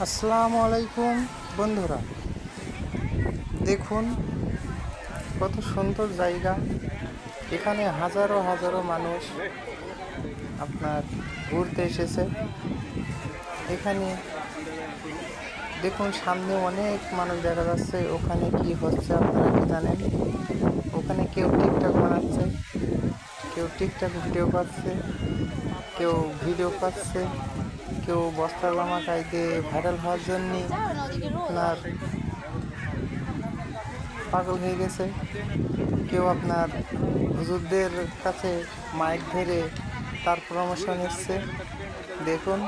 আসসালামু আলাইকুম বন্ধুরা, দেখুন কত সুন্দর জায়গা। এখানে হাজারো হাজারো মানুষ আপনার ঘুরতে এসেছে। এখানে দেখুন সামনে অনেক মানুষ দেখা যাচ্ছে। ওখানে কি হচ্ছে আপনারা কি জানেন? ওখানে কেউ টিকটক বানাচ্ছে, কেউ টিকটক ভিডিও করছে, কেউ ভিডিও করছে, কেউ বস্তা জামা গাইতে ভাইরাল হওয়ার জন্য আপনার পাগল হয়ে গেছে। কেউ আপনার হুজুরদের কাছে মাইক ধরে তার পরামর্শ নিচ্ছে। দেখুন,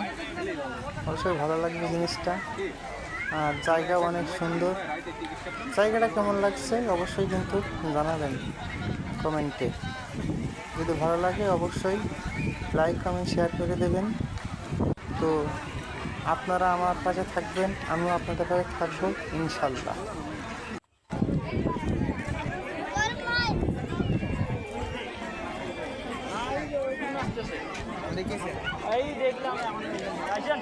অবশ্যই ভালো লাগবে জিনিসটা। আর জায়গা অনেক সুন্দর। জায়গাটা কেমন লাগছে অবশ্যই কিন্তু জানাবেন কমেন্টে। যদি ভালো লাগে অবশ্যই লাইক কমেন্ট শেয়ার করে দেবেন। তো আপনারা আমার পাশে থাকবেন, আমিও আপনাদের পাশে থাকবো ইনশাল্লাহ। এই দেখলাম আসেন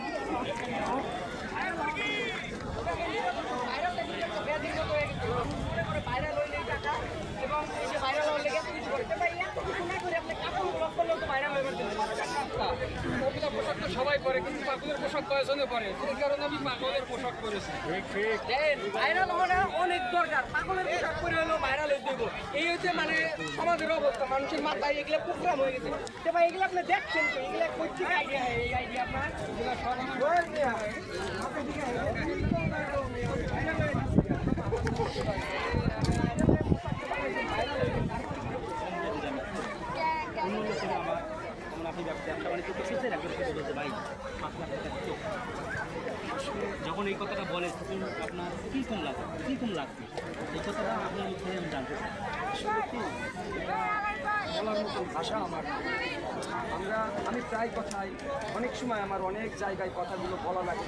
সবাই পরে, কিন্তু পাগলের পোশাক কয়েকজনে পরে, এই কারণে আমি পাগলের পোশাক করেছি। ভাইরাল হওয়া অনেক দরকার। পাগলের পোশাক পরে হলেও ভাইরাল হয়ে দেবো, এই হচ্ছে মানে সমাজের অবস্থা। মানুষের মাথায় এগুলো প্রোগ্রাম হয়ে গেছে। তো ভাই এগুলো আপনি দেখছেন তো, এগুলো কোথেকে আইডিয়া? এই আইডিয়া আপনার যখন এই কথাটা বলে তখন আপনার কীরকম লাগবে, কীরকম লাগবে এই কথাটা আপনার মুখে আমি জানতে চাই। আসলে কি, বলার মতন ভাষা আমার নেই। আমি প্রায় কথাই, অনেক সময় আমার অনেক জায়গায় কথাগুলো বলা লাগে।